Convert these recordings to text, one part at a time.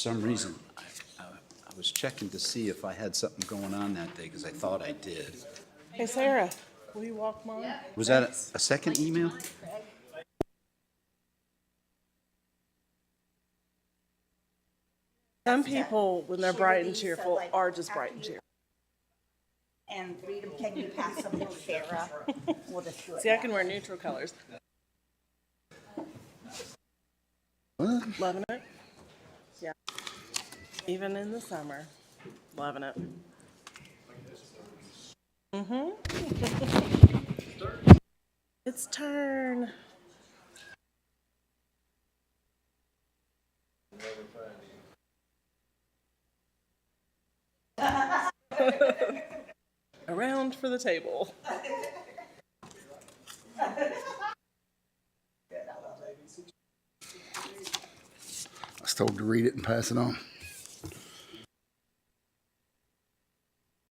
some reason, I was checking to see if I had something going on that day, because I thought I did. Hey, Sarah, will you walk mine? Was that a second email? Some people, when they're bright and cheerful, are just bright and cheerful. And read them, can you pass them to Sarah? We'll just do it See, I now. can wear neutral colors. What? Loving it. Yeah. Even in the summer. Loving it. It's turn. Around for the table. I was told to read it and pass it on.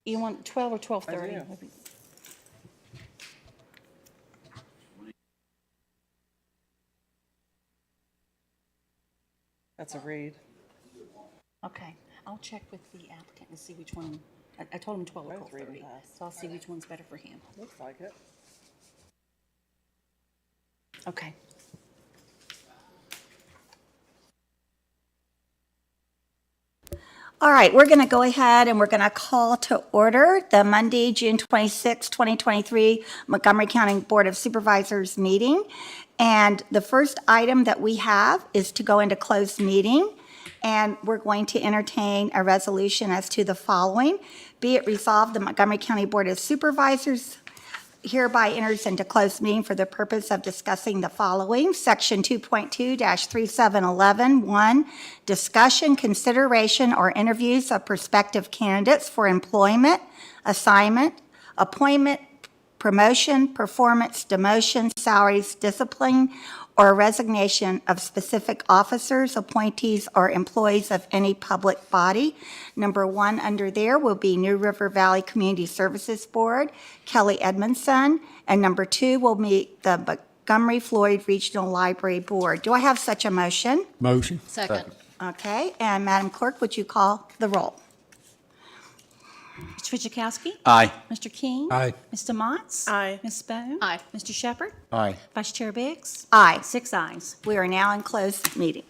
You want 12 or I 12:30? do. That's a read. Okay, I'll check with the applicant and see which one. I told him 12 or Both read and 12:30, pass. so I'll see which one's better for him. Looks like it. Okay. All right, we're going to go ahead and we're going to call to order the Monday, June 26, 2023 Montgomery County Board of Supervisors meeting. And the first item that we have is to go into closed meeting. And we're going to entertain a resolution as to the following. Be it resolved, the Montgomery County Board of Supervisors hereby enters into closed meeting for the purpose of discussing the following. Section 2.2-3711, 1, discussion, consideration, or interviews of prospective candidates for employment, assignment, appointment, promotion, performance, demotion, salaries, discipline, or resignation of specific officers, appointees, or employees of any public body. Number 1 under there will be New River Valley Community Services Board, Kelly Edmondson, and number 2 will be the Montgomery Floyd Regional Library Board. Do I have such a motion? Motion. Second. Okay, and Madam Clerk, would you call the roll? Mr. Fidzikowski? Aye. Mr. King? Aye. Mr. Motts? Aye. Ms. Bone? Aye. Mr. Shepherd? Aye. Vice Chair Biggs? Aye. 6 ayes. We are now in closed meeting.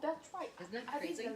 that's right. Isn't that crazy?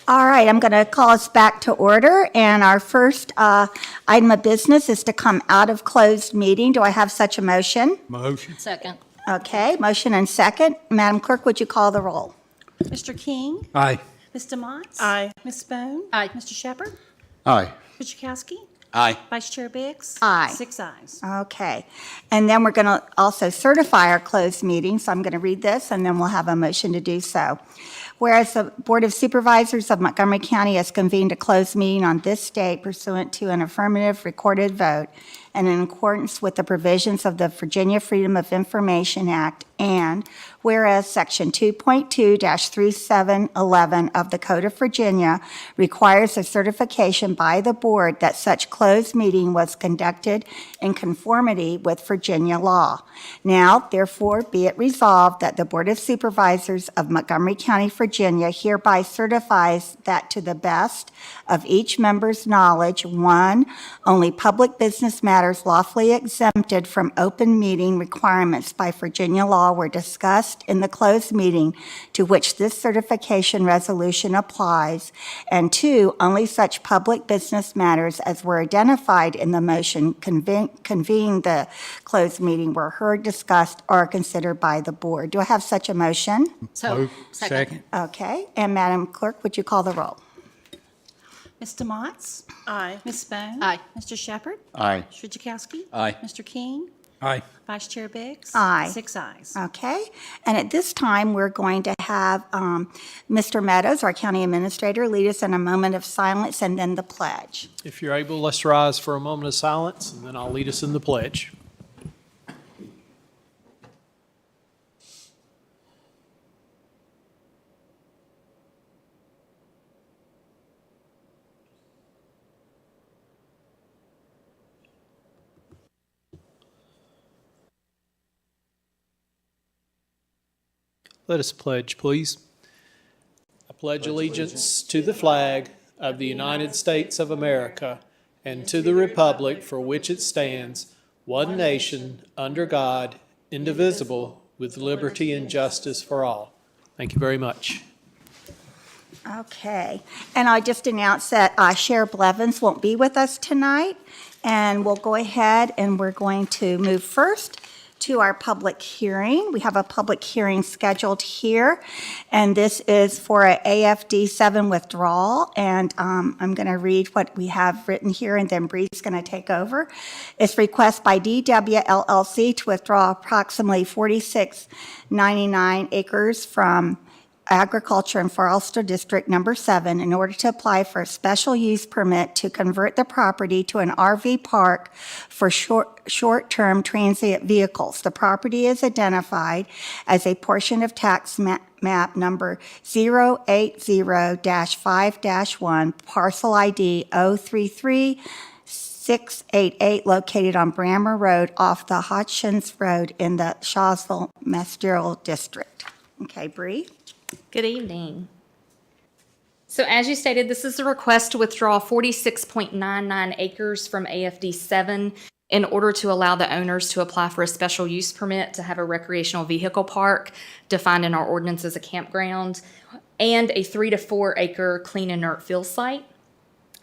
All right, I'm going to call us back to order, and our first item of business is to come out of closed meeting. Do I have such a motion? Motion. Second. Okay, motion and second. Madam Clerk, would you call the roll? Mr. King? Aye. Ms. Demotts? Aye. Ms. Bone? Aye. Mr. Shepherd? Aye. Christiansburg? Aye. Vice Chair Biggs? Aye. 6 ayes. Okay, and then we're going to also certify our closed meeting, so I'm going to read this, and then we'll have a motion to do so. Whereas the Board of Supervisors of Montgomery County has convened a closed meeting on this date pursuant to an affirmative recorded vote and in accordance with the provisions of the Virginia Freedom of Information Act, and whereas Section 2.2-3711 of the Code of Virginia requires a certification by the board that such closed meeting was conducted in conformity with Virginia law. Now, therefore, be it resolved that the Board of Supervisors of Montgomery County, Virginia hereby certifies that to the best of each member's knowledge, 1, only public business matters lawfully exempted from open meeting requirements by Virginia law were discussed in the closed meeting to which this certification resolution applies, and 2, only such public business matters as were identified in the motion convening the closed meeting were heard, discussed, or considered by the board. Do I have such a motion? So, Second. Okay, and Madam Clerk, would you call the roll? Ms. Demotts? Aye. Ms. Bone? Aye. Mr. Shepherd? Aye. Christiansburg? Aye. Mr. King? Aye. Vice Chair Biggs? Aye. 6 ayes. Okay, and at this time, we're going to have Mr. Meadows, our county administrator, lead us in a moment of silence and then the pledge. If you're able, let's rise for a moment of silence, and then I'll lead us in the pledge. Let us pledge, please. I pledge allegiance to the flag of the United States of America and to the republic for which it stands, one nation, under God, indivisible, with liberty and justice for all. Thank you very much. Okay, and I just announced that Sheriff Blevins won't be with us tonight, and we'll go ahead and we're going to move first to our public hearing. We have a public hearing scheduled here, and this is for a AFD 7 withdrawal, and I'm going to read what we have written here, and then Bree's going to take over. It's request by DW LLC to withdraw approximately 4699 acres from Agriculture and Forestry District Number 7 in order to apply for a special use permit to convert the property to an RV park for short-term transient vehicles. The property is identified as a portion of tax map number 080-5-1, parcel ID 033-688, located on Brammer Road off the Hodgins Road in the Shawsville Ministerial District. Okay, Bree? Good evening. So as you stated, this is a request to withdraw 46.99 acres from AFD 7 in order to allow the owners to apply for a special use permit to have a recreational vehicle park defined in our ordinance as a campground and a 3 to 4 acre clean inert field site.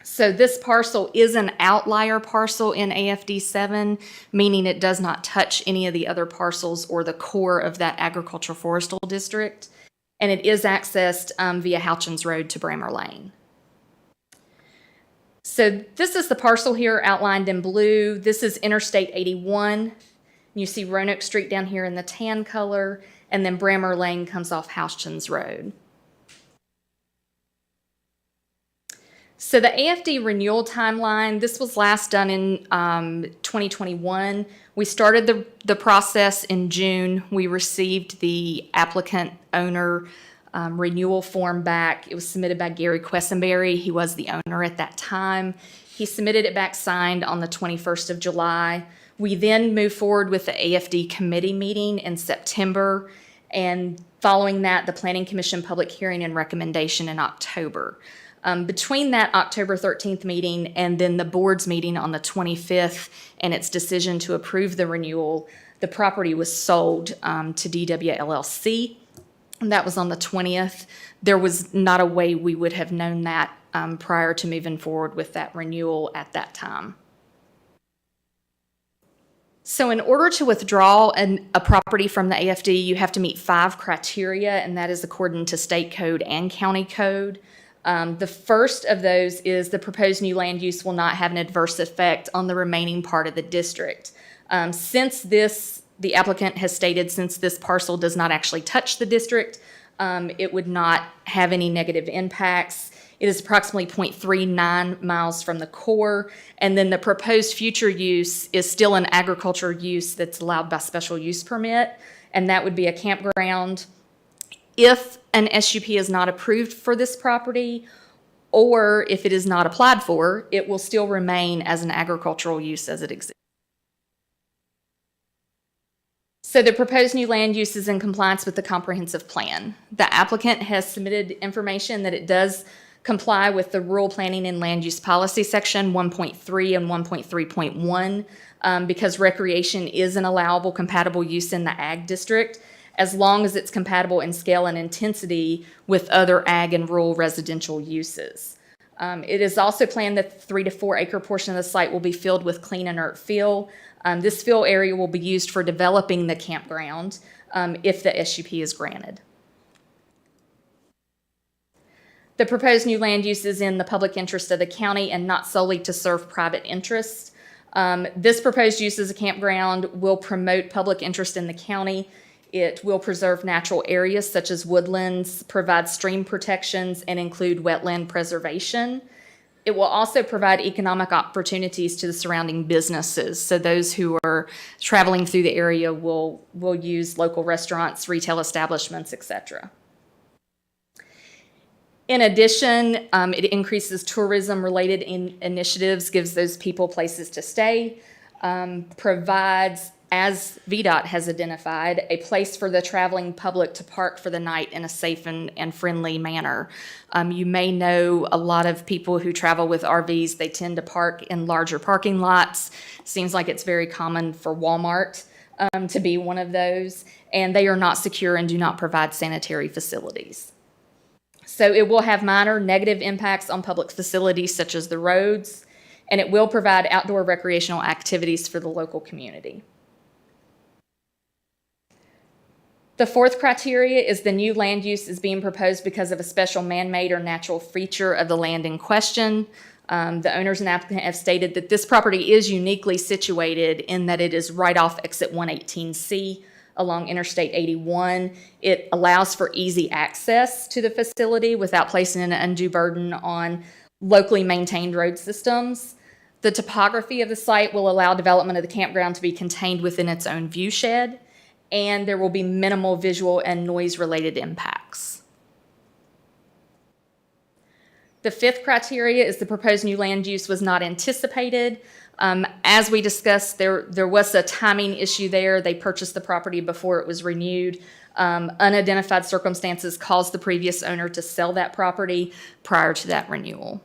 So this parcel is an outlier parcel in AFD 7, meaning it does not touch any of the other parcels or the core of that agricultural forestal district. And it is accessed via Houchins Road to Brammer Lane. So this is the parcel here outlined in blue. This is Interstate 81. You see Roanoke Street down here in the tan color, and then Brammer Lane comes off Houchins Road. So the AFD renewal timeline, this was last done in 2021. We started the process in June. We received the applicant owner renewal form back. It was submitted by Gary Quessenberry. He was the owner at that time. He submitted it back signed on the 21st of July. We then moved forward with the AFD committee meeting in September, and following that, the Planning Commission public hearing and recommendation in October. Between that October 13th meeting and then the board's meeting on the 25th and its decision to approve the renewal, the property was sold to DW LLC. And that was on the 20th. There was not a way we would have known that prior to moving forward with that renewal at that time. So in order to withdraw a property from the AFD, you have to meet 5 criteria, and that is according to state code and county code. The first of those is the proposed new land use will not have an adverse effect on the remaining part of the district. The applicant has stated since this parcel does not actually touch the district, it would not have any negative impacts. It is approximately 0.39 miles from the core, and then the proposed future use is still an agriculture use that's allowed by special use permit, and that would be a campground. If an SUP is not approved for this property, or if it is not applied for, it will still remain as an agricultural use as it exists. So the proposed new land use is in compliance with the comprehensive plan. The applicant has submitted information that it does comply with the Rural Planning and Land Use Policy Section 1.3 and 1.3.1 because recreation is an allowable compatible use in the ag district as long as it's compatible in scale and intensity with other ag and rural residential uses. It is also planned that the 3 to 4 acre portion of the site will be filled with clean inert fill. This fill area will be used for developing the campground if the SUP is granted. The proposed new land use is in the public interest of the county and not solely to serve private interests. This proposed use as a campground will promote public interest in the county. It will preserve natural areas such as woodlands, provide stream protections, and include wetland preservation. It will also provide economic opportunities to the surrounding businesses. So those who are traveling through the area will use local restaurants, retail establishments, etc. In addition, it increases tourism-related initiatives, gives those people places to stay, provides, as VDOT has identified, a place for the traveling public to park for the night in a safe and friendly manner. You may know a lot of people who travel with RVs, they tend to park in larger parking lots. Seems like it's very common for Walmart to be one of those, and they are not secure and do not provide sanitary facilities. So it will have minor negative impacts on public facilities such as the roads, and it will provide outdoor recreational activities for the local community. The fourth criteria is the new land use is being proposed because of a special man-made or natural feature of the land in question. The owners and applicant have stated that this property is uniquely situated in that it is right off exit 118C along Interstate 81. It allows for easy access to the facility without placing an undue burden on locally maintained road systems. The topography of the site will allow development of the campground to be contained within its own view shed, and there will be minimal visual and noise-related impacts. The fifth criteria is the proposed new land use was not anticipated. As we discussed, there was a timing issue there. They purchased the property before it was renewed. Unidentified circumstances caused the previous owner to sell that property prior to that renewal.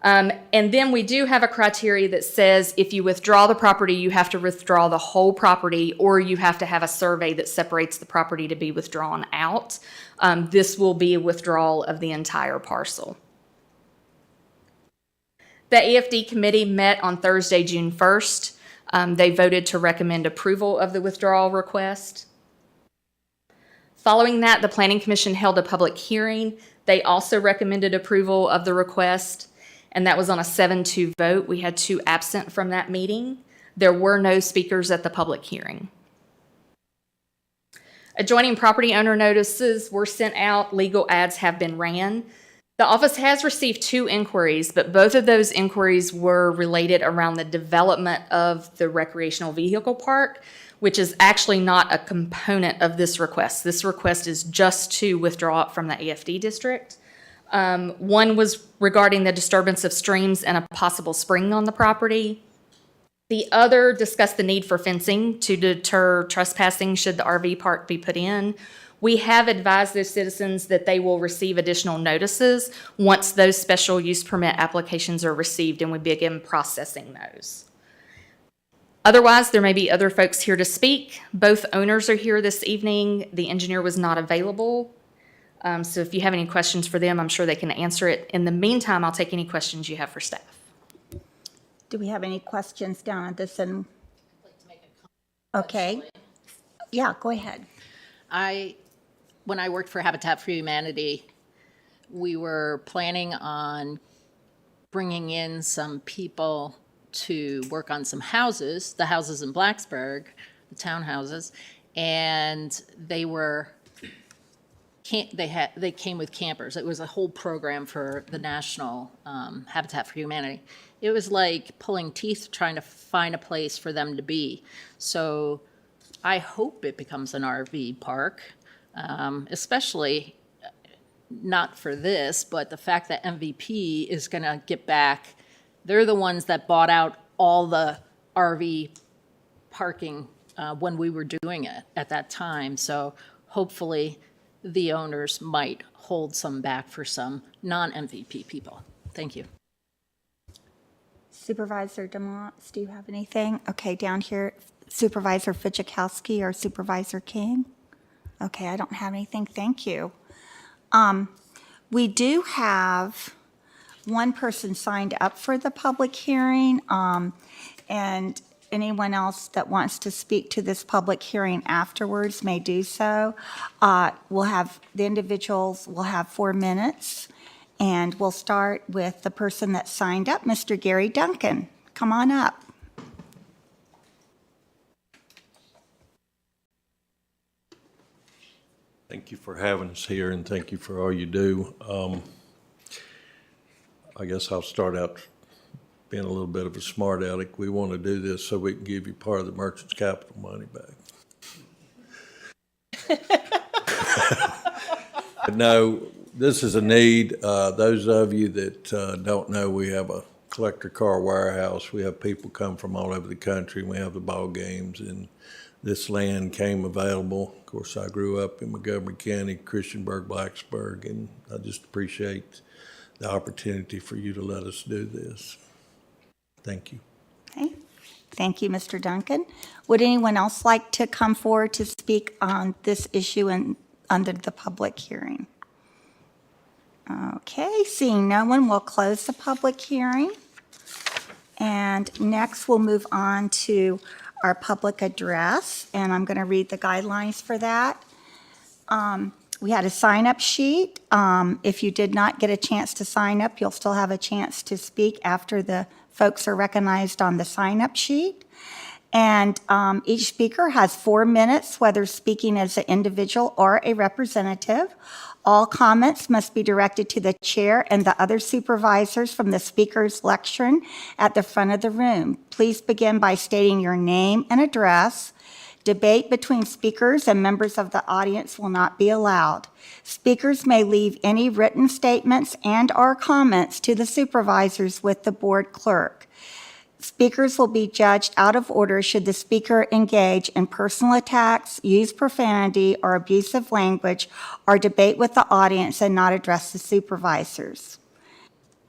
And then we do have a criteria that says if you withdraw the property, you have to withdraw the whole property, or you have to have a survey that separates the property to be withdrawn out. This will be a withdrawal of the entire parcel. The AFD committee met on Thursday, June 1st. They voted to recommend approval of the withdrawal request. Following that, the Planning Commission held a public hearing. They also recommended approval of the request, and that was on a 7-2 vote. We had 2 absent from that meeting. There were no speakers at the public hearing. Adjoining property owner notices were sent out. Legal ads have been ran. The office has received 2 inquiries, but both of those inquiries were related around the development of the recreational vehicle park, which is actually not a component of this request. This request is just to withdraw it from the AFD district. One was regarding the disturbance of streams and a possible spring on the property. The other discussed the need for fencing to deter trespassing should the RV park be put in. We have advised those citizens that they will receive additional notices once those special use permit applications are received and we begin processing those. Otherwise, there may be other folks here to speak. Both owners are here this evening. The engineer was not available. So if you have any questions for them, I'm sure they can answer it. In the meantime, I'll take any questions you have for staff. Do we have any questions down at this end? Okay. Yeah, go ahead. When I worked for Habitat for Humanity, we were planning on bringing in some people to work on some houses, the houses in Blacksburg, the townhouses, and they came with campers. It was a whole program for the National Habitat for Humanity. It was like pulling teeth trying to find a place for them to be. So I hope it becomes an RV park, especially not for this, but the fact that MVP is going to get back. They're the ones that bought out all the RV parking when we were doing it at that time. So hopefully the owners might hold some back for some non-MVP people. Thank you. Supervisor DeMonts, do you have anything? Okay, down here, Supervisor Fidzikowski or Supervisor King? Okay, I don't have anything. Thank you. We do have one person signed up for the public hearing, and anyone else that wants to speak to this public hearing afterwards may do so. The individuals will have 4 minutes, and we'll start with the person that signed up, Mr. Gary Duncan. Come on up. Thank you for having us here, and thank you for all you do. I guess I'll start out being a little bit of a smart aleck. We want to do this so we can give you part of the merchant's capital money back. No, this is a need. Those of you that don't know, we have a collector car warehouse. We have people come from all over the country. We have the ball games, and this land came available. Of course, I grew up in Montgomery County, Christiansburg, Blacksburg, and I just appreciate the opportunity for you to let us do this. Thank you. Okay. Thank you, Mr. Duncan. Would anyone else like to come forward to speak on this issue under the public hearing? Okay, seeing no one, we'll close the public hearing. And next, we'll move on to our public address, and I'm going to read the guidelines for that. We had a sign-up sheet. If you did not get a chance to sign up, you'll still have a chance to speak after the folks are recognized on the sign-up sheet. And each speaker has 4 minutes, whether speaking as an individual or a representative. All comments must be directed to the chair and the other supervisors from the speaker's lectern at the front of the room. Please begin by stating your name and address. Debate between speakers and members of the audience will not be allowed. Speakers may leave any written statements and/or comments to the supervisors with the board clerk. Speakers will be judged out of order should the speaker engage in personal attacks, use profanity or abusive language, or debate with the audience and not address the supervisors.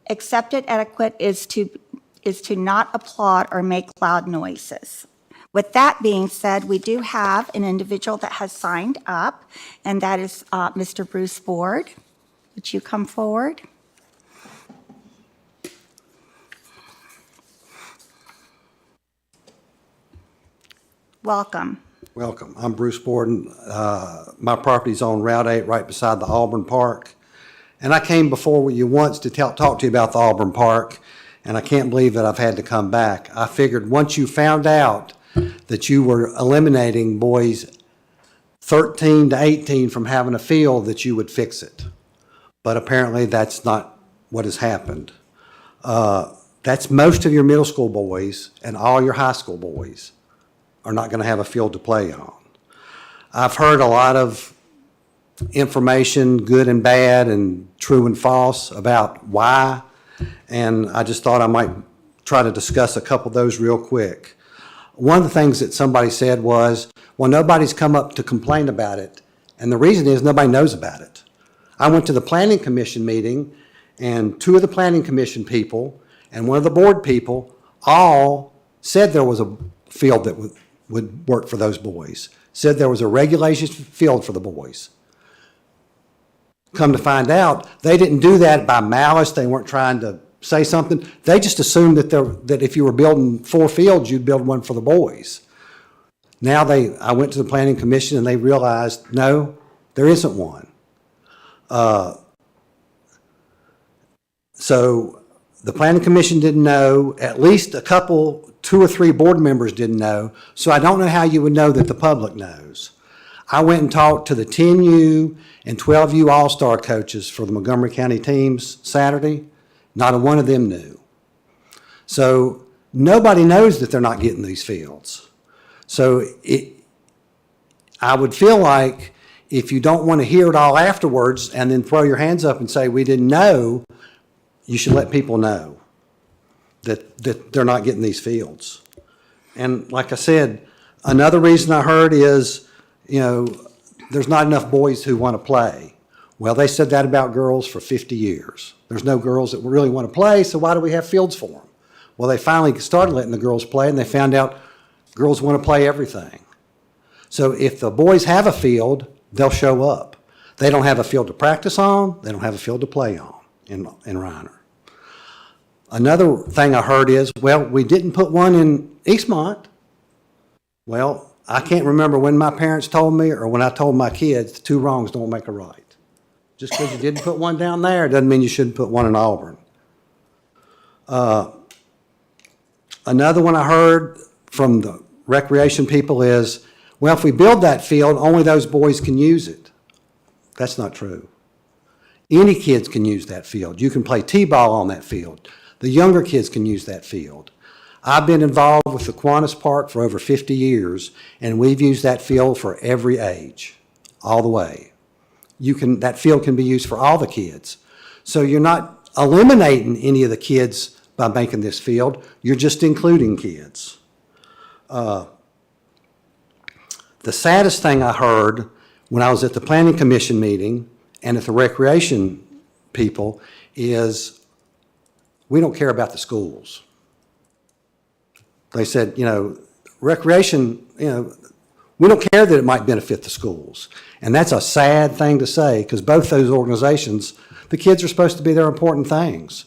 Accepted etiquette is to not applaud or make loud noises. With that being said, we do have an individual that has signed up, and that is Mr. Bruce Ford. Would you come forward? Welcome. Welcome. I'm Bruce Borden. My property's on Route 8 right beside the Auburn Park. And I came before you once to talk to you about the Auburn Park, and I can't believe that I've had to come back. I figured once you found out that you were eliminating boys 13 to 18 from having a field, that you would fix it. but apparently that's not what has happened. That's most of your middle school boys, and all your high school boys are not going to have a field to play on. I've heard a lot of information, good and bad, and true and false, about why, and I just thought I might try to discuss a couple of those real quick. One of the things that somebody said was, well, nobody's come up to complain about it, and the reason is nobody knows about it. I went to the Planning Commission meeting, and two of the Planning Commission people and one of the board people all said there was a field that would work for those boys, said there was a regulation field for the boys. Come to find out, they didn't do that by malice. They weren't trying to say something. They just assumed that if you were building 4 fields, you'd build one for the boys. Now I went to the Planning Commission and they realized, no, there isn't one. So the Planning Commission didn't know, at least 2 or 3 board members didn't know, so I don't know how you would know that the public knows. I went and talked to the 10U and 12U All-Star coaches for the Montgomery County teams Saturday. Not a one of them knew. So nobody knows that they're not getting these fields. So I would feel like if you don't want to hear it all afterwards and then throw your hands up and say, we didn't know, you should let people know that they're not getting these fields. And like I said, another reason I heard is, there's not enough boys who want to play. Well, they said that about girls for 50 years. There's no girls that really want to play, so why do we have fields for them? Well, they finally started letting the girls play, and they found out girls want to play everything. So if the boys have a field, they'll show up. They don't have a field to practice on, they don't have a field to play on in Reiner. Another thing I heard is, well, we didn't put one in Eastmont. Well, I can't remember when my parents told me or when I told my kids, 2 wrongs don't make a right. Just because you didn't put one down there doesn't mean you shouldn't put one in Auburn. Another one I heard from the recreation people is, well, if we build that field, only those boys can use it. That's not true. Any kids can use that field. You can play t-ball on that field. The younger kids can use that field. I've been involved with the Kiwanis Park for over 50 years, and we've used that field for every age, all the way. That field can be used for all the kids. So you're not eliminating any of the kids by making this field, you're just including kids. The saddest thing I heard when I was at the Planning Commission meeting and at the recreation people is, we don't care about the schools. They said, recreation, we don't care that it might benefit the schools. And that's a sad thing to say, because both those organizations, the kids are supposed to be their important things.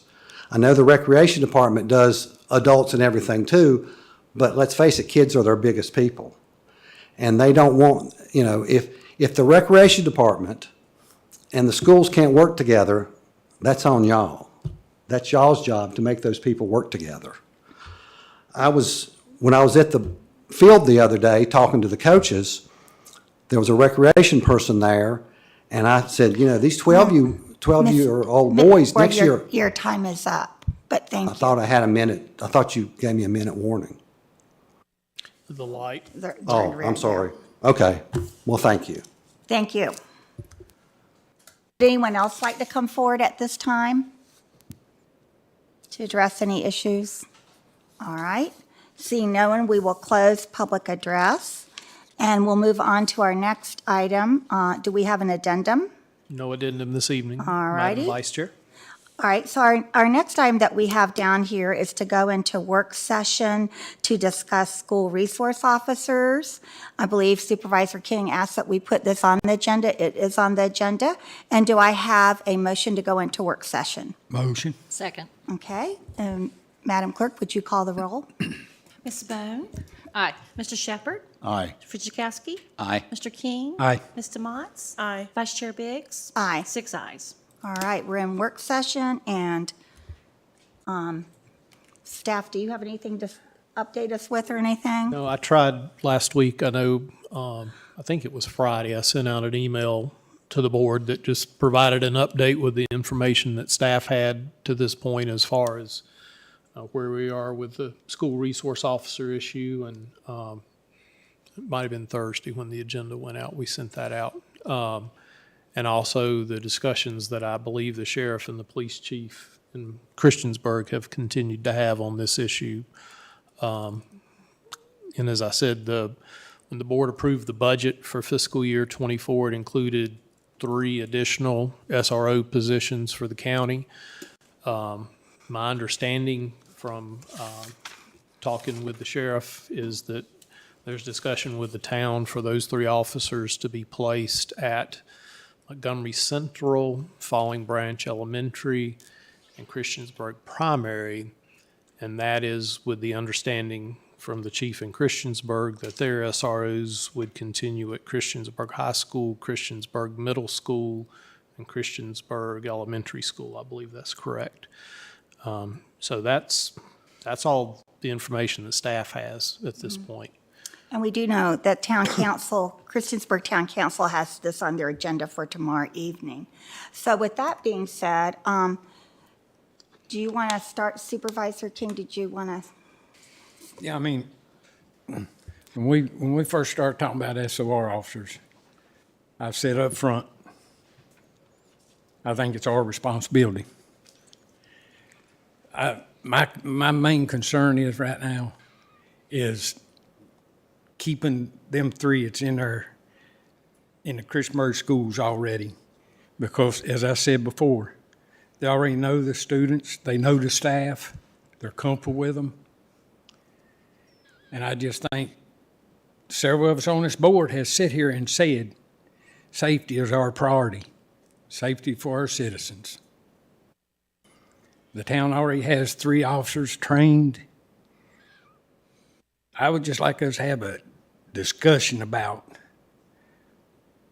I know the recreation department does adults and everything too, but let's face it, kids are their biggest people. And they don't want, if the recreation department and the schools can't work together, that's on y'all. That's y'all's job to make those people work together. When I was at the field the other day talking to the coaches, there was a recreation person there, and I said, these 12-year-old boys next year. Your time is up, but thank you. I thought I had a minute. I thought you gave me a minute warning. The light. Oh, I'm sorry. Okay. Well, thank you. Thank you. Would anyone else like to come forward at this time to address any issues? All right. Seeing no one, we will close public address, and we'll move on to our next item. Do we have an addendum? No addendum this evening. All righty. Madam Vice Chair. All right, so our next item that we have down here is to go into work session to discuss school resource officers. I believe Supervisor King asked that we put this on the agenda. It is on the agenda. And do I have a motion to go into work session? Motion. Second. Okay, Madam Clerk, would you call the roll? Ms. Bone? Aye. Mr. Shepherd? Aye. Fritchikowski? Aye. Mr. King? Aye. Ms. Demotts? Aye. Vice Chair Biggs? Aye. 6 ayes. All right, we're in work session, and staff, do you have anything to update us with or anything? No, I tried last week. I know, I think it was Friday, I sent out an email to the board that just provided an update with the information that staff had to this point as far as where we are with the school resource officer issue. And it might have been Thursday when the agenda went out. We sent that out. And also the discussions that I believe the sheriff and the police chief in Christiansburg have continued to have on this issue. And as I said, when the board approved the budget for fiscal year '24, it included 3 additional SRO positions for the county. My understanding from talking with the sheriff is that there's discussion with the town for those 3 officers to be placed at Montgomery Central, Falling Branch Elementary, and Christiansburg Primary. And that is with the understanding from the chief in Christiansburg that their SROs would continue at Christiansburg High School, Christiansburg Middle School, and Christiansburg Elementary School. I believe that's correct. So that's all the information that staff has at this point. And we do know that Town Council, Christiansburg Town Council has this on their agenda for tomorrow evening. So with that being said, do you want to start, Supervisor King? Did you want to? Yeah, I mean, when we first started talking about SOR officers, I said up front, I think it's our responsibility. My main concern is right now is keeping them 3 that's in the Christiansburg schools already, because as I said before, they already know the students, they know the staff, they're comfortable with them. And I just think several of us on this board has sit here and said, safety is our priority, safety for our citizens. The town already has 3 officers trained. I would just like us to have a discussion about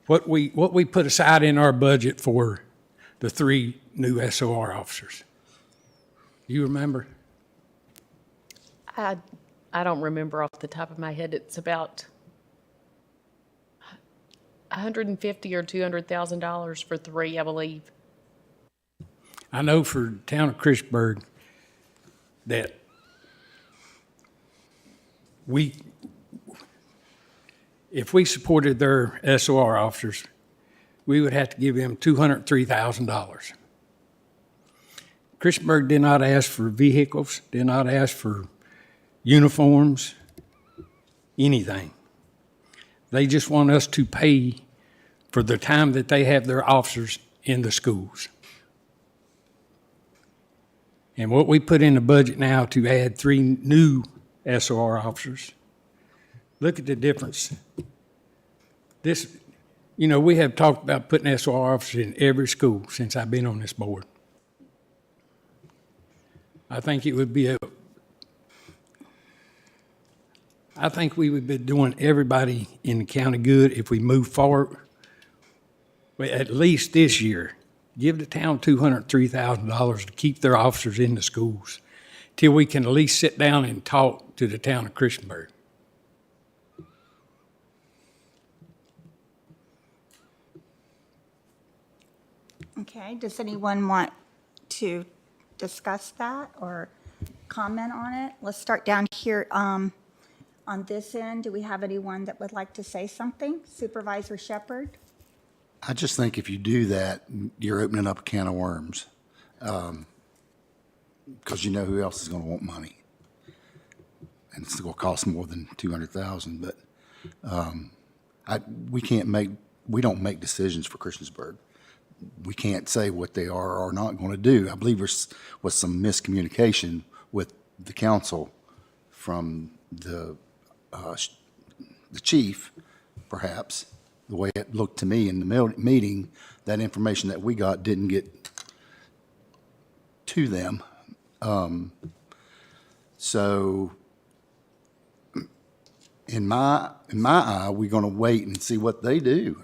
what we put aside in our budget for the 3 new SOR officers. You remember? I don't remember off the top of my head. It's about $150,000 or $200,000 for 3, I believe. I know for the town of Christiansburg that if we supported their SOR officers, we would have to give them $203,000. Christiansburg did not ask for vehicles, did not ask for uniforms, anything. They just want us to pay for the time that they have their officers in the schools. And what we put in the budget now to add 3 new SOR officers, look at the difference. This, we have talked about putting SOR officers in every school since I've been on this board. I think it would be I think we would be doing everybody in the county good if we move forward. Well, at least this year, give the town $203,000 to keep their officers in the schools till we can at least sit down and talk to the town of Christiansburg. Okay, does anyone want to discuss that or comment on it? Let's start down here on this end. Do we have anyone that would like to say something? Supervisor Shepherd? I just think if you do that, you're opening up a can of worms. Because you know who else is going to want money. And it's going to cost more than $200,000. But we don't make decisions for Christiansburg. We can't say what they are or not going to do. I believe there was some miscommunication with the council from the chief, perhaps. The way it looked to me in the meeting, that information that we got didn't get to them. So in my eye, we're going to wait and see what they do.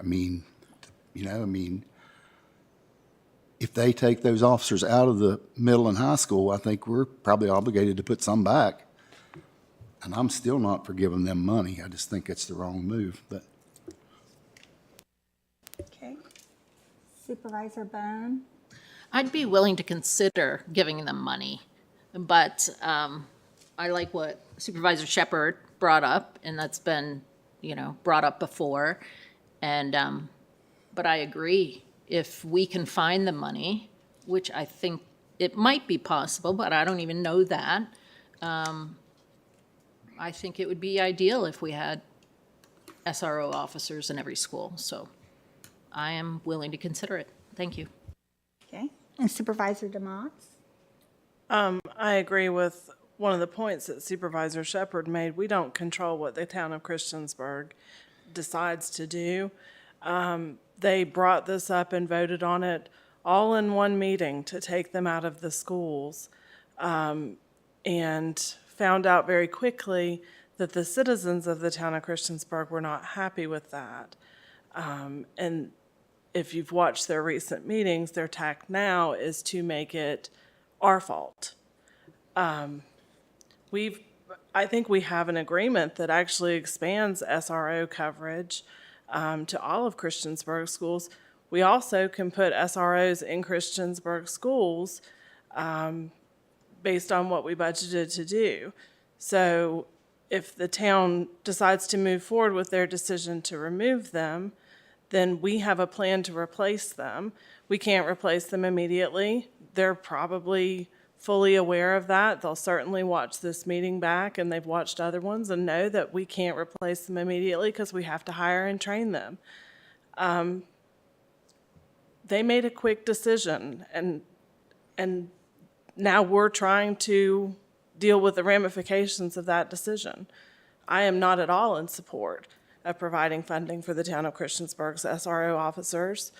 If they take those officers out of the middle and high school, I think we're probably obligated to put some back. And I'm still not for giving them money. I just think it's the wrong move. But Okay. Supervisor Bone? I'd be willing to consider giving them money, but I like what Supervisor Shepherd brought up, and that's been, brought up before. And, but I agree, if we can find the money, which I think it might be possible, but I don't even know that, I think it would be ideal if we had SRO officers in every school. So I am willing to consider it. Thank you. Okay. And Supervisor DeMott? I agree with one of the points that Supervisor Shepherd made. We don't control what the town of Christiansburg decides to do. They brought this up and voted on it all in one meeting to take them out of the schools, and found out very quickly that the citizens of the town of Christiansburg were not happy with that. And if you've watched their recent meetings, their tack now is to make it our fault. I think we have an agreement that actually expands SRO coverage to all of Christiansburg schools. We also can put SROs in Christiansburg schools based on what we budgeted to do. So if the town decides to move forward with their decision to remove them, then we have a plan to replace them. We can't replace them immediately. They're probably fully aware of that. They'll certainly watch this meeting back, and they've watched other ones and know that we can't replace them immediately because we have to hire and train them. They made a quick decision, and now we're trying to deal with the ramifications of that decision. I am not at all in support of providing funding for the town of Christiansburg's SRO officers.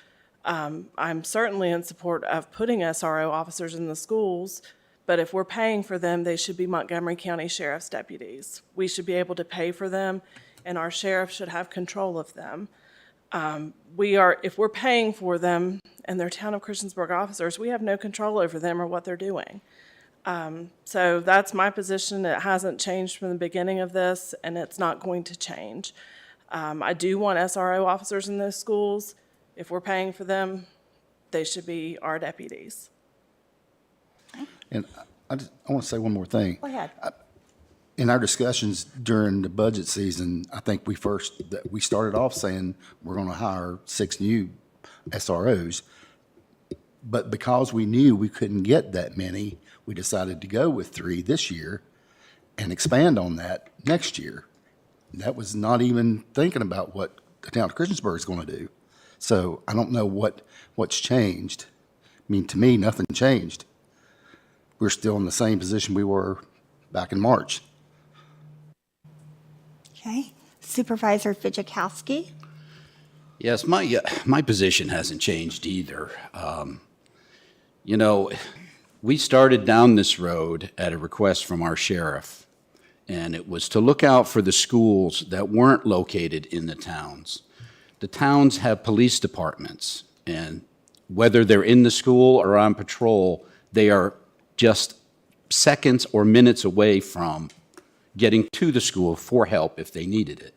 I'm certainly in support of putting SRO officers in the schools, but if we're paying for them, they should be Montgomery County Sheriff's deputies. We should be able to pay for them, and our sheriff should have control of them. If we're paying for them and they're town of Christiansburg officers, we have no control over them or what they're doing. So that's my position. It hasn't changed from the beginning of this, and it's not going to change. I do want SRO officers in those schools. If we're paying for them, they should be our deputies. And I want to say one more thing. Go ahead. In our discussions during the budget season, I think we started off saying we're going to hire 6 new SROs. But because we knew we couldn't get that many, we decided to go with 3 this year and expand on that next year. That was not even thinking about what the town of Christiansburg is going to do. So I don't know what's changed. I mean, to me, nothing changed. We're still in the same position we were back in March. Okay. Supervisor Fidzikowski? Yes, my position hasn't changed either. We started down this road at a request from our sheriff, and it was to look out for the schools that weren't located in the towns. The towns have police departments, and whether they're in the school or on patrol, they are just seconds or minutes away from getting to the school for help if they needed it.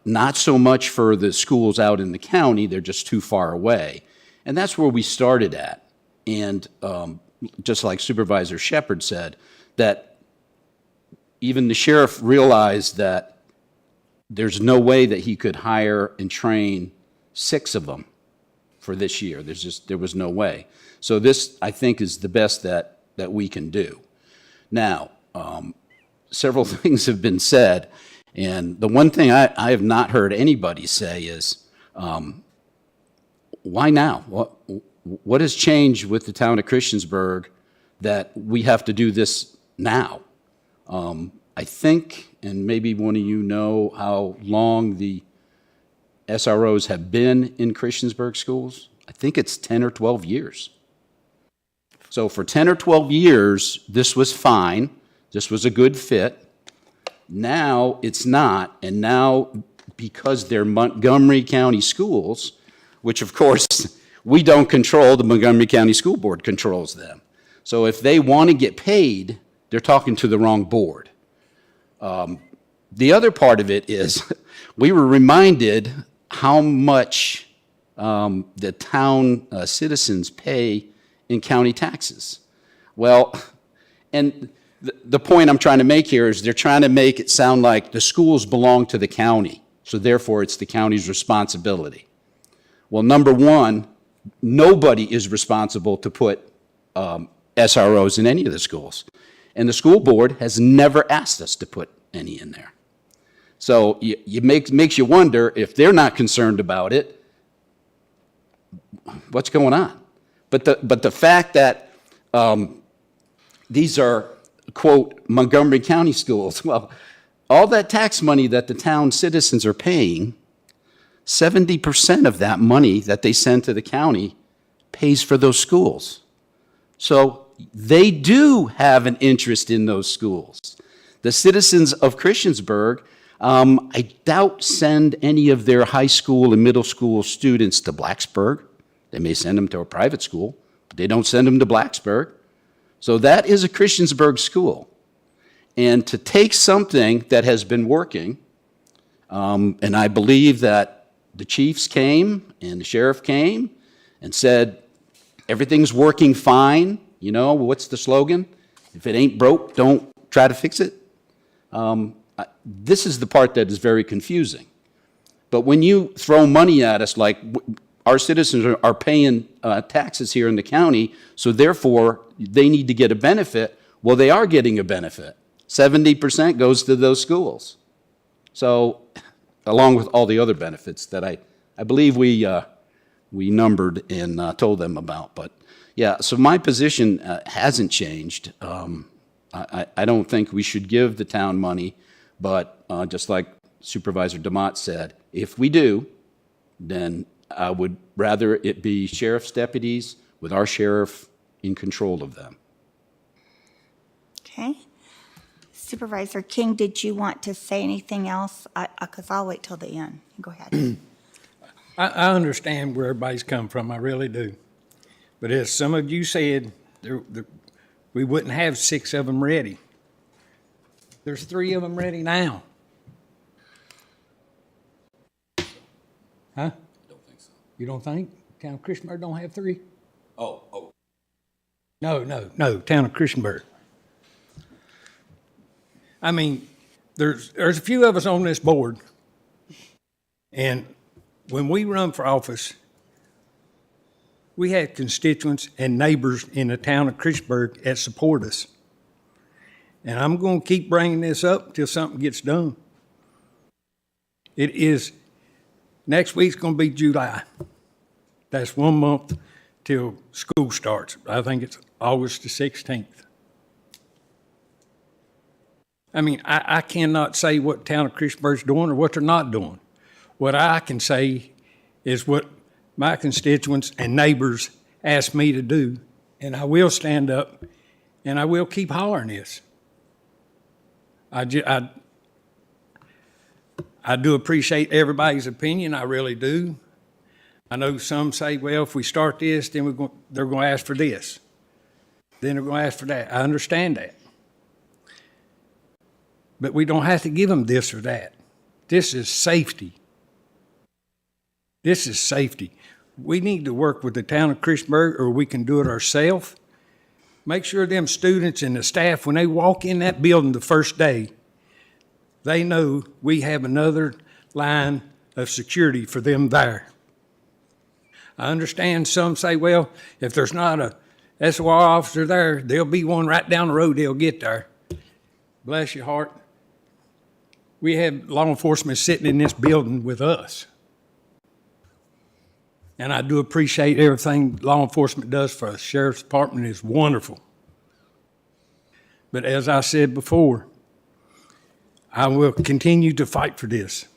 Not so much for the schools out in the county, they're just too far away. And that's where we started at. And just like Supervisor Shepherd said, that even the sheriff realized that there's no way that he could hire and train 6 of them for this year. There was no way. So this, I think, is the best that we can do. Now, several things have been said, and the one thing I have not heard anybody say is, why now? What has changed with the town of Christiansburg that we have to do this now? I think, and maybe one of you know how long the SROs have been in Christiansburg schools. I think it's 10 or 12 years. So for 10 or 12 years, this was fine. This was a good fit. Now it's not, and now because they're Montgomery County schools, which of course we don't control, the Montgomery County School Board controls them. So if they want to get paid, they're talking to the wrong board. The other part of it is we were reminded how much the town citizens pay in county taxes. Well, and the point I'm trying to make here is they're trying to make it sound like the schools belong to the county, so therefore it's the county's responsibility. Well, number one, nobody is responsible to put SROs in any of the schools. And the school board has never asked us to put any in there. So makes you wonder, if they're not concerned about it, what's going on? But the fact that these are, quote, Montgomery County schools, well, all that tax money that the town citizens are paying, 70% of that money that they send to the county pays for those schools. So they do have an interest in those schools. The citizens of Christiansburg, I doubt, send any of their high school and middle school students to Blacksburg. They may send them to a private school, but they don't send them to Blacksburg. So that is a Christiansburg school. And to take something that has been working, and I believe that the chiefs came and the sheriff came and said, everything's working fine. You know, what's the slogan? If it ain't broke, don't try to fix it. This is the part that is very confusing. But when you throw money at us, like our citizens are paying taxes here in the county, so therefore they need to get a benefit. Well, they are getting a benefit. 70% goes to those schools. So, along with all the other benefits that I believe we numbered and told them about. But yeah, so my position hasn't changed. I don't think we should give the town money, but just like Supervisor DeMott said, if we do, then I would rather it be sheriff's deputies with our sheriff in control of them. Okay. Supervisor King, did you want to say anything else? Because I'll wait till the end. Go ahead. I understand where everybody's come from, I really do. But as some of you said, we wouldn't have 6 of them ready. There's 3 of them ready now. Huh? Don't think so. You don't think? Town of Christiansburg don't have 3? Oh. No, Town of Christiansburg. I mean, there's a few of us on this board, and when we run for office, we have constituents and neighbors in the town of Christiansburg that support us. And I'm going to keep bringing this up until something gets done. It is, next week's going to be July. That's 1 month till school starts. I think it's August the 16th. I mean, I cannot say what town of Christiansburg's doing or what they're not doing. What I can say is what my constituents and neighbors ask me to do, and I will stand up and I will keep hollering this. I do appreciate everybody's opinion, I really do. I know some say, well, if we start this, then they're going to ask for this. Then they're going to ask for that. I understand that. But we don't have to give them this or that. This is safety. This is safety. We need to work with the town of Christiansburg, or we can do it ourselves. Make sure them students and the staff, when they walk in that building the first day, they know we have another line of security for them there. I understand some say, well, if there's not a SOR officer there, there'll be one right down the road, they'll get there. Bless your heart. We have law enforcement sitting in this building with us. And I do appreciate everything law enforcement does for the sheriff's department is wonderful. But as I said before, I will continue to fight for this.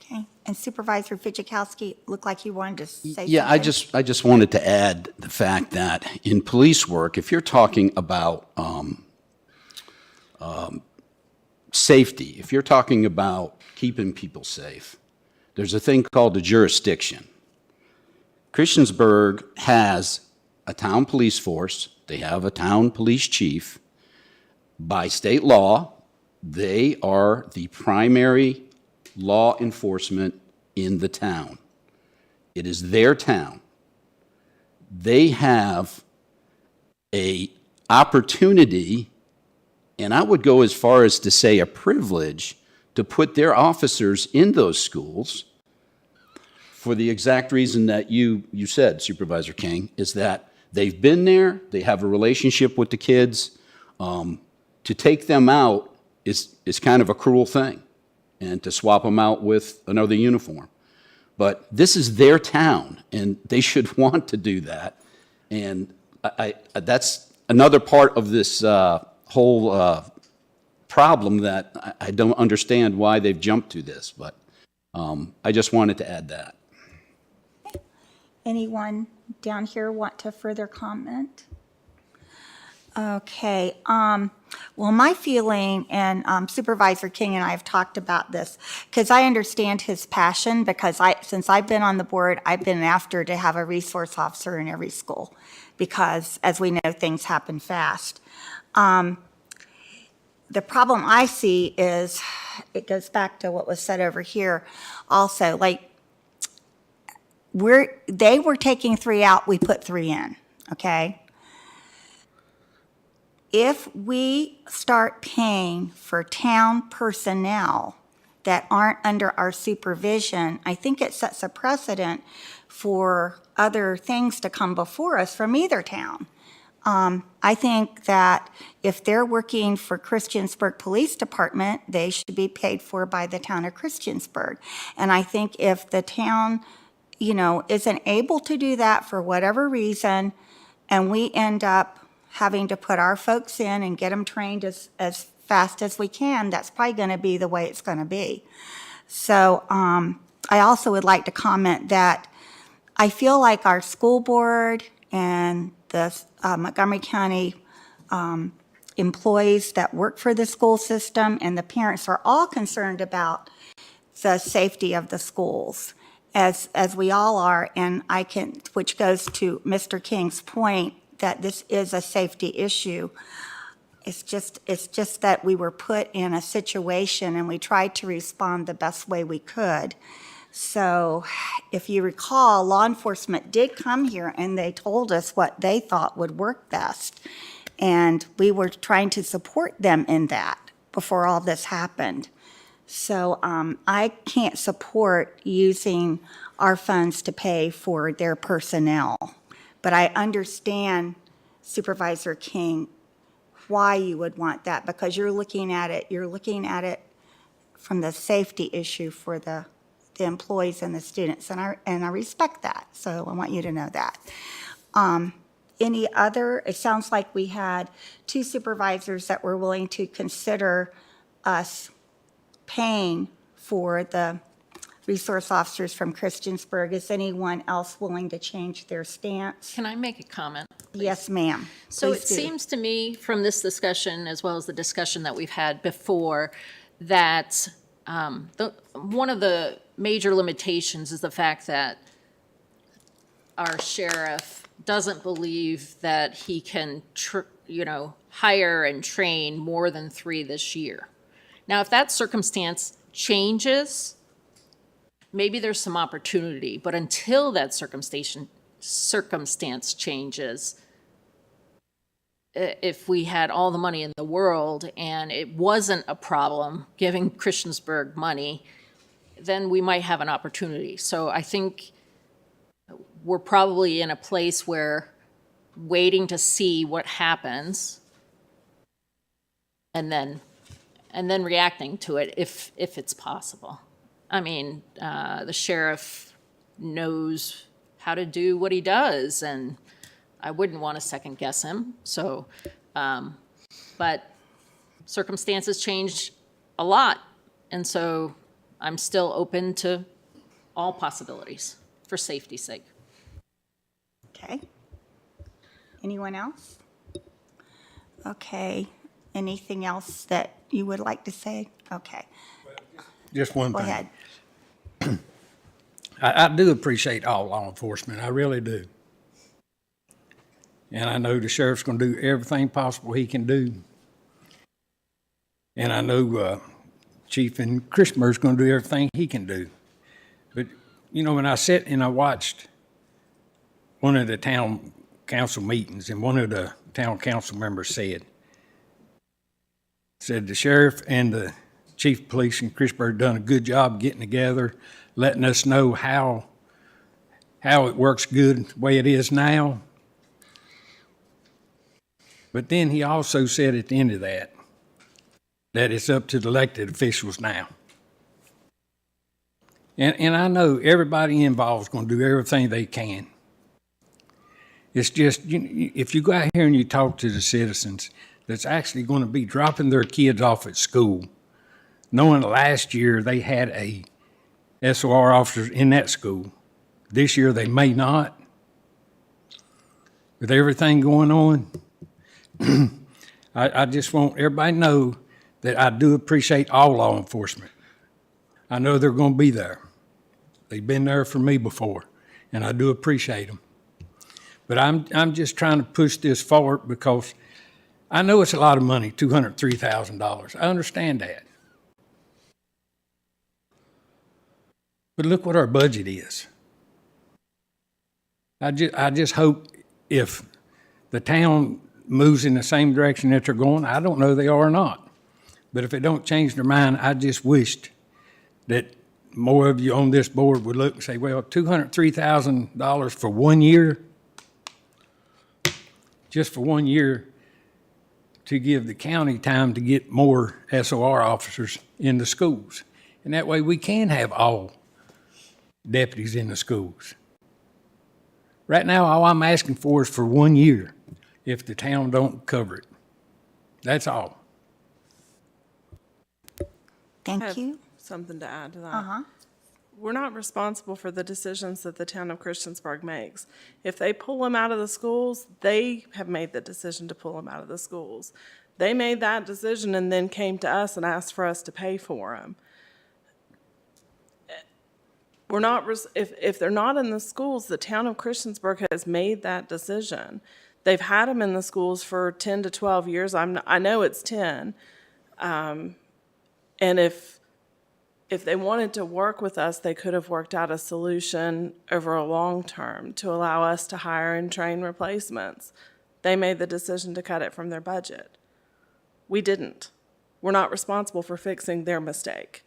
Okay. And Supervisor Fidzikowski looked like he wanted to say something. Yeah, I just wanted to add the fact that in police work, if you're talking about safety, if you're talking about keeping people safe, there's a thing called a jurisdiction. Christiansburg has a town police force. They have a town police chief. By state law, they are the primary law enforcement in the town. It is their town. They have a opportunity, and I would go as far as to say a privilege, to put their officers in those schools for the exact reason that you said, Supervisor King, is that they've been there, they have a relationship with the kids. To take them out is kind of a cruel thing, and to swap them out with another uniform. But this is their town, and they should want to do that. And that's another part of this whole problem that I don't understand why they've jumped to this, but I just wanted to add that. Anyone down here want to further comment? Okay, well, my feeling, and Supervisor King and I have talked about this, because I understand his passion, because since I've been on the board, I've been after to have a resource officer in every school, because as we know, things happen fast. The problem I see is, it goes back to what was said over here also, like, they were taking 3 out, we put 3 in, okay? If we start paying for town personnel that aren't under our supervision, I think it sets a precedent for other things to come before us from either town. I think that if they're working for Christiansburg Police Department, they should be paid for by the town of Christiansburg. And I think if the town, isn't able to do that for whatever reason, and we end up having to put our folks in and get them trained as fast as we can, that's probably going to be the way it's going to be. So I also would like to comment that I feel like our school board and the Montgomery County employees that work for the school system and the parents are all concerned about the safety of the schools, as we all are, and which goes to Mr. King's point, that this is a safety issue. It's just that we were put in a situation and we tried to respond the best way we could. So if you recall, law enforcement did come here and they told us what they thought would work best. And we were trying to support them in that before all this happened. So I can't support using our funds to pay for their personnel. But I understand, Supervisor King, why you would want that, because you're looking at it from the safety issue for the employees and the students, and I respect that, so I want you to know that. Any other, it sounds like we had 2 supervisors that were willing to consider us paying for the resource officers from Christiansburg. Is anyone else willing to change their stance? Can I make a comment? Yes, ma'am. So Please it do. seems to me from this discussion, as well as the discussion that we've had before, that one of the major limitations is the fact that our sheriff doesn't believe that he can, hire and train more than 3 this year. Now, if that circumstance changes, maybe there's some opportunity, but until that circumstance changes, if we had all the money in the world and it wasn't a problem giving Christiansburg money, then we might have an opportunity. So I think we're probably in a place where waiting to see what happens and then reacting to it if it's possible. I mean, the sheriff knows how to do what he does, and I wouldn't want to second guess him. So, but circumstances change a lot, and so I'm still open to all possibilities for safety's sake. Okay. Anyone else? Okay. Anything else that you would like to say? Okay. Just one Go thing. ahead. I do appreciate all law enforcement, I really do. And I know the sheriff's gonna do everything possible he can do. And I know Chief in Christiansburg's gonna do everything he can do. But you know, when I sat and I watched one of the town council meetings, and one of the town council members said the sheriff and the chief of police in Christiansburg done a good job getting together, letting us know how it works good the way it is now. But then he also said at the end of that it's up to the elected officials now. And I know everybody involved is going to do everything they can. It's just, if you go out here and you talk to the citizens that's actually going to be dropping their kids off at school, knowing last year they had a SOR officer in that school, this year they may not. With everything going on, I just want everybody to know that I do appreciate all law enforcement. I know they're going to be there. They've been there for me before, and I do appreciate them. But I'm just trying to push this forward because I know it's a lot of money, $203,000. I understand that. But look what our budget is. I just hope if the town moves in the same direction that they're going, I don't know they are or not. But if it don't change their mind, I just wished that more of you on this board would look and say, well, $203,000 for 1 year, just for 1 year, to give the county time to get more SOR officers in the schools. And that way we can have all deputies in the schools. Right now, all I'm asking for is for 1 year if the town don't cover it. That's all. Thank you. Something to add to that. We're not responsible for the decisions that the town of Christiansburg makes. If they pull them out of the schools, they have made the decision to pull them out of the schools. They made that decision and then came to us and asked for us to pay for them. We're not, if they're not in the schools, the town of Christiansburg has made that decision. They've had them in the schools for 10 to 12 years. I know it's 10. And if they wanted to work with us, they could have worked out a solution over a long term to allow us to hire and train replacements. They made the decision to cut it from their budget. We didn't. We're not responsible for fixing their mistake.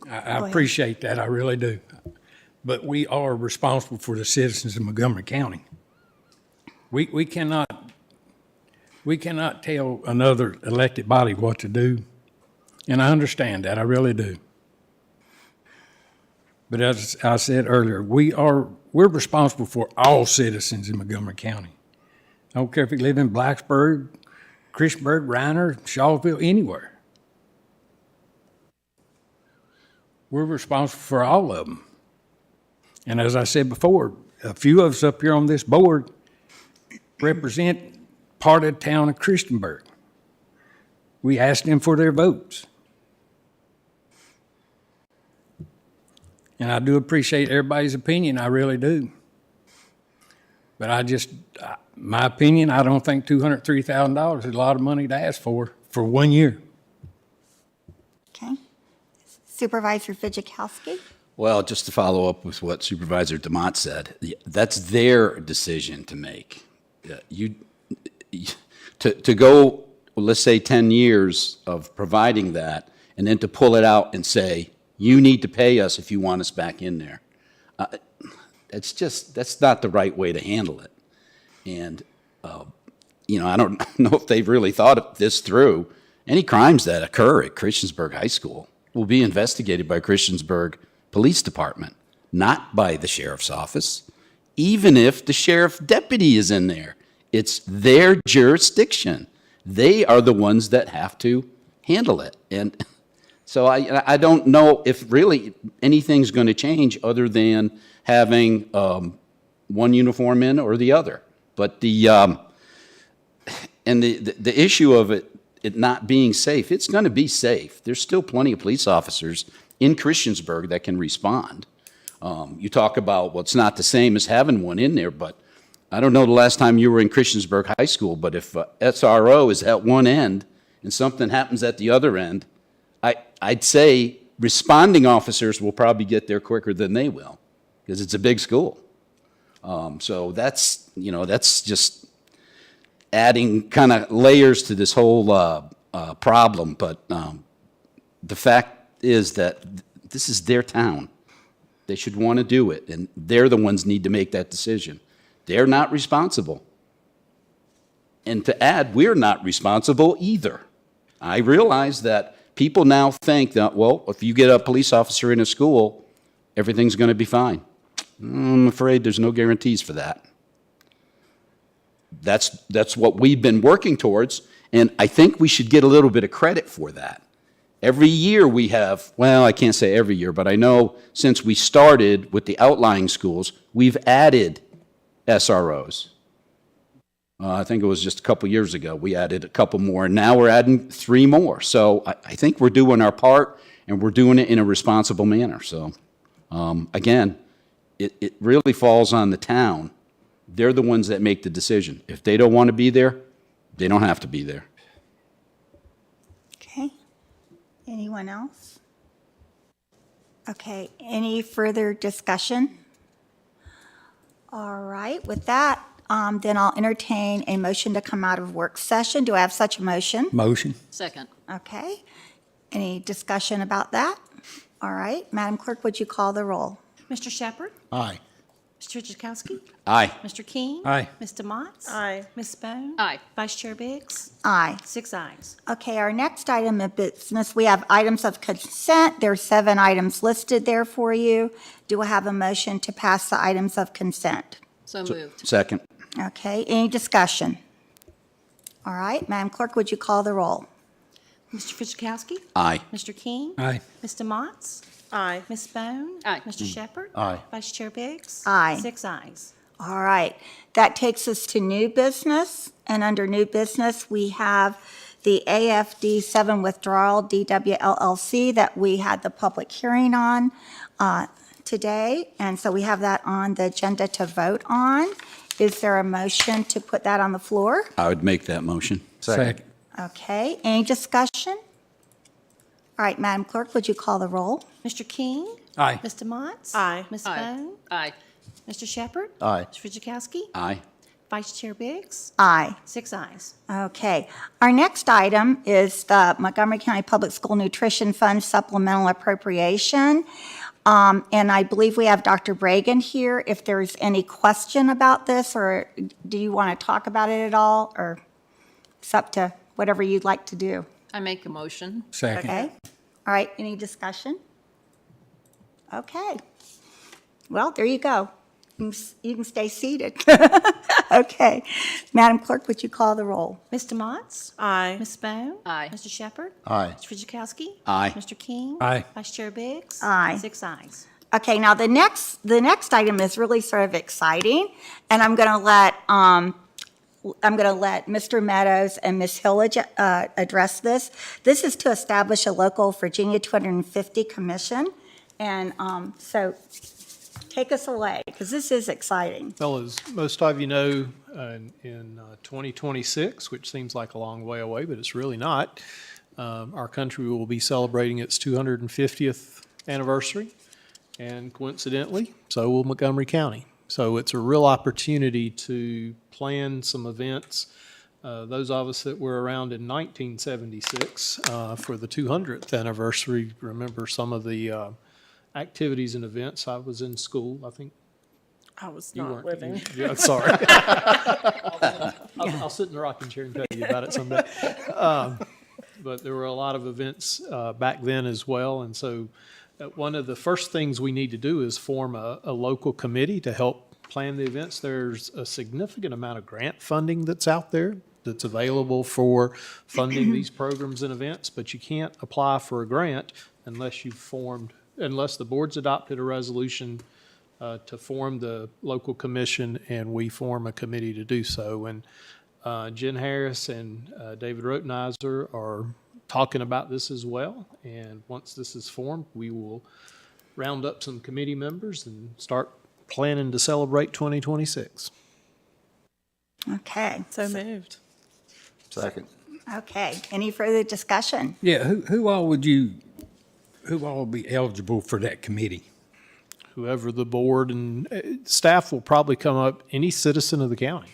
I appreciate that, I really do. But we are responsible for the citizens of Montgomery County. We cannot tell another elected body what to do, and I understand that, I really do. But as I said earlier, we're responsible for all citizens in Montgomery County. I don't care if you live in Blacksburg, Christiansburg, Reiner, Shawville, anywhere. We're responsible for all of them. And as I said before, a few of us up here on this board represent part of the town of Christiansburg. We asked them for their votes. And I do appreciate everybody's opinion, I really do. But my opinion, I don't think $203,000 is a lot of money to ask for 1 year. Okay. Supervisor Fidzikowski? Well, just to follow up with what Supervisor DeMont said, that's their decision to make. To go, let's say 10 years of providing that, and then to pull it out and say, you need to pay us if you want us back in there. That's not the right way to handle it. And, I don't know if they've really thought this through. Any crimes that occur at Christiansburg High School will be investigated by Christiansburg Police Department, not by the sheriff's office. Even if the sheriff deputy is in there, it's their jurisdiction. They are the ones that have to handle it. And so I don't know if really anything's going to change other than having one uniform in or the other. But the issue of it not being safe, it's going to be safe. There's still plenty of police officers in Christiansburg that can respond. You talk about, well, it's not the same as having one in there, but I don't know the last time you were in Christiansburg High School, but if SRO is at one end and something happens at the other end, I'd say responding officers will probably get there quicker than they will, because it's a big school. So that's, that's just adding kind of layers to this whole problem. But the fact is that this is their town. They should want to do it, and they're the ones need to make that decision. They're not responsible. And to add, we're not responsible either. I realize that people now think that, well, if you get a police officer in a school, everything's going to be fine. I'm afraid there's no guarantees for that. That's what we've been working towards, and I think we should get a little bit of credit for that. Every year we have, well, I can't say every year, but I know since we started with the outlying schools, we've added SROs. I think it was just a couple years ago, we added a couple more, and now we're adding 3 more. So I think we're doing our part, and we're doing it in a responsible manner. So, again, it really falls on the town. They're the ones that make the decision. If they don't want to be there, they don't have to be there. Okay. Anyone else? Okay, any further discussion? All right, with that, then I'll entertain a motion to come out of work session. Do I have such a motion? Motion. Second. Okay. Any discussion about that? All right, Madam Clerk, would you call the roll? Mr. Shepherd? Aye. Mr. Chakowski? Aye. Mr. King? Aye. Mr. Motts? Aye. Ms. Bone? Aye. Vice Chair Biggs? Aye. 6 ayes. Okay, our next item of business, we have items of consent. There are 7 items listed there for you. Do I have a motion to pass the items of consent? So moved. Second. Okay, any discussion? All right, Madam Clerk, would you call the roll? Mr. Chakowski? Aye. Mr. King? Aye. Mr. Motts? Aye. Ms. Bone? Aye. Mr. Shepherd? Aye. Vice Chair Biggs? Aye. 6 ayes. All right, that takes us to new business, and under new business, we have the AFD 7 withdrawal, DW LLC, that we had the public hearing on today, and so we have that on the agenda to vote on. Is there a motion to put that on the floor? I would make that motion. Second. Okay, any discussion? All right, Madam Clerk, would you call the roll? Mr. King? Aye. Mr. Motts? Aye. Ms. Aye. Bone? Aye. Mr. Shepherd? Aye. Mr. Chakowski? Aye. Vice Chair Biggs? Aye. 6 ayes. Okay. Our next item is the Montgomery County Public School Nutrition Fund supplemental appropriation. And I believe we have Dr. Bragan here. If there's any question about this, or do you want to talk about it at all, or it's up to whatever you'd like to do. I make a motion. Second. Okay? All right, any discussion? Okay. Well, there you go. You can stay seated. Okay. Madam Clerk, would you call the roll? Mr. Motts? Aye. Ms. Bone? Aye. Mr. Shepherd? Aye. Mr. Chakowski? Aye. Mr. King? Aye. Vice Chair Biggs? Aye. 6 ayes. Okay, now the next item is really sort of exciting, and I'm going to let Mr. Meadows and Ms. Hillage address this. This is to establish a local Virginia 250 commission, and so take us away, because this is exciting. Well, as most of you know, in 2026, which seems like a long way away, but it's really not, our country will be celebrating its 250th anniversary, and coincidentally, so will Montgomery County. So it's a real opportunity to plan some events. Those of us that were around in 1976 for the 200th anniversary remember some of the activities and events. I was in school, I think. I was You not weren't. living. Yeah, sorry. I'll sit in the rocking chair and tell you about it someday. But there were a lot of events back then as well, and so one of the first things we need to do is form a local committee to help plan the events. There's a significant amount of grant funding that's out there that's available for funding these programs and events, but you can't apply for a grant unless unless the board's adopted a resolution to form the local commission, and we form a committee to do so. And Jen Harris and David Rotenizer are talking about this as well. And once this is formed, we will round up some committee members and start planning to celebrate 2026. Okay. So moved. Second. Okay. Any further discussion? Yeah, who all would you who all will be eligible for that committee? Whoever the board and staff will probably come up, any citizen of the county.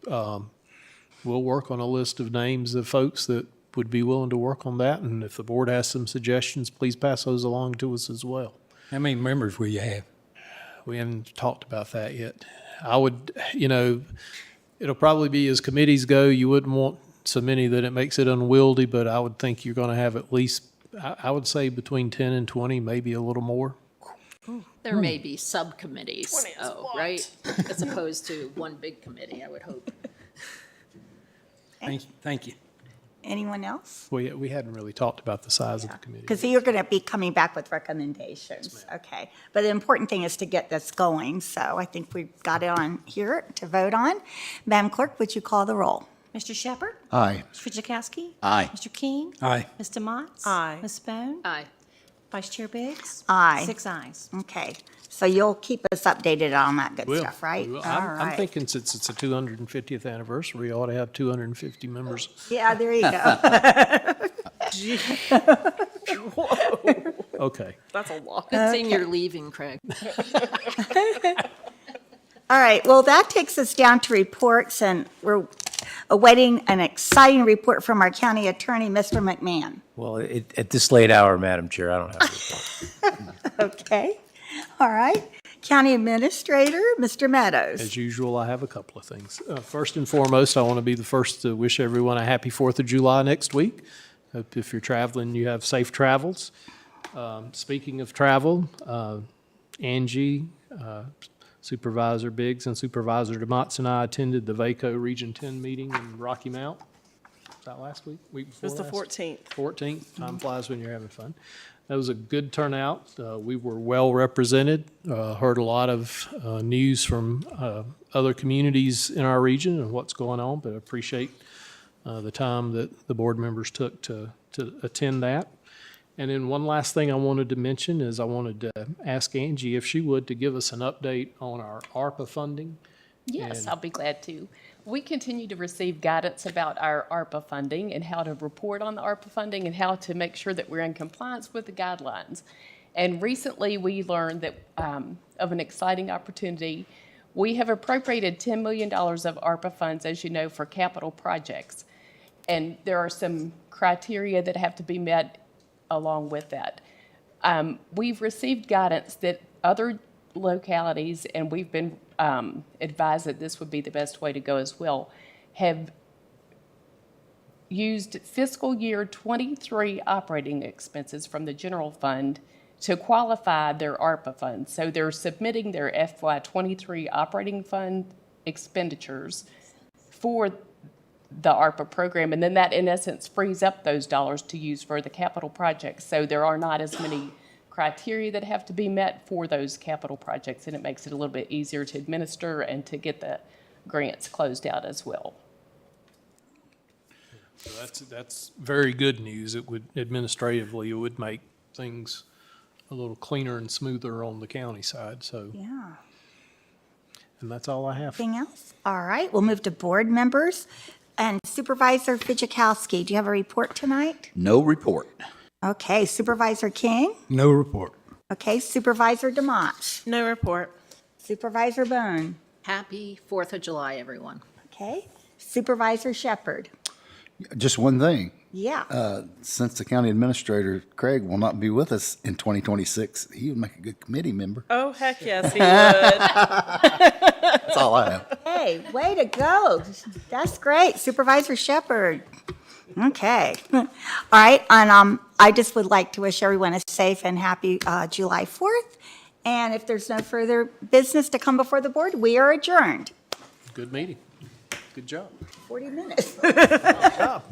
We'll work on a list of names of folks that would be willing to work on that, and if the board has some suggestions, please pass those along to us as well. How many members will you have? We haven't talked about that yet. I would, it'll probably be, as committees go, you wouldn't want so many that it makes it unwieldy, but I would think you're going to have at least, I would say between 10 and 20, maybe a little more. There may be subcommittees, right? As opposed to one big committee, I would hope. Thank you. Anyone else? We hadn't really talked about the size of the committee. Because you're going to be coming back with recommendations. Okay. But the important thing is to get this going, so I think we've got it on here to vote on. Madam Clerk, would you call the roll? Mr. Shepherd? Aye. Mr. Fidzikowski? Aye. Mr. King? Aye. Mr. Motts? Aye. Ms. Bone? Aye. Vice Chair Biggs? Aye. 6 ayes. Okay. So you'll keep us updated on that good Will. stuff, right? We will. All I'm right. thinking since it's a 250th anniversary, we ought to have 250 members. Yeah, there you go. Okay. That's a lot. Good thing you're leaving, Craig. All right, well, that takes us down to reports, and we're awaiting an exciting report from our county attorney, Mr. McMahon. Well, at this late hour, Madam Chair, I don't have a report. Okay, all right. County Administrator, Mr. Meadows. As usual, I have a couple of things. First and foremost, I want to be the first to wish everyone a happy 4th of July next week. Hope if you're traveling, you have safe travels. Speaking of travel, Angie, Supervisor Biggs, and Supervisor DeMotts and I attended the VACO Region 10 meeting in Rocky Mount. Was that last week? Week It before was the last? 14th. 14th. Time flies when you're having fun. That was a good turnout. We were well represented. Heard a lot of news from other communities in our region and what's going on, but I appreciate the time that the board members took to attend that. And then one last thing I wanted to mention is I wanted to ask Angie if she would to give us an update on our ARPA funding. Yes, And- I'll be glad to. We continue to receive guidance about our ARPA funding and how to report on the ARPA funding and how to make sure that we're in compliance with the guidelines. And recently, we learned that of an exciting opportunity. We have appropriated $10 million of ARPA funds, as you know, for capital projects. And there are some criteria that have to be met along with that. We've received guidance that other localities, and we've been advised that this would be the best way to go as well, have used fiscal year 23 operating expenses from the general fund to qualify their ARPA funds. So they're submitting their FY 23 operating fund expenditures for the ARPA program, and then that in essence frees up those dollars to use for the capital projects. So there are not as many criteria that have to be met for those capital projects, and it makes it a little bit easier to administer and to get the grants closed out as well. So that's very good news. It would administratively, it would make things a little cleaner and smoother on the county side, so, Yeah. and that's all I have. Anything else? All right, we'll move to board members. And Supervisor Fidzikowski, do you have a report tonight? No report. Okay, Supervisor King? No report. Okay, Supervisor DeMott? No report. Supervisor Bone? Happy 4th of July, everyone. Okay, Supervisor Shepherd? Just one thing. Yeah. Since the county administrator, Craig, will not be with us in 2026, he would make a good committee member. Oh, heck yes, he would. That's all I have. Hey, way to go. That's great. Supervisor Shepherd. Okay. All right, and I just would like to wish everyone a safe and happy July 4th. And if there's no further business to come before the board, we are adjourned. Good meeting. Good job. 40 minutes. Good job.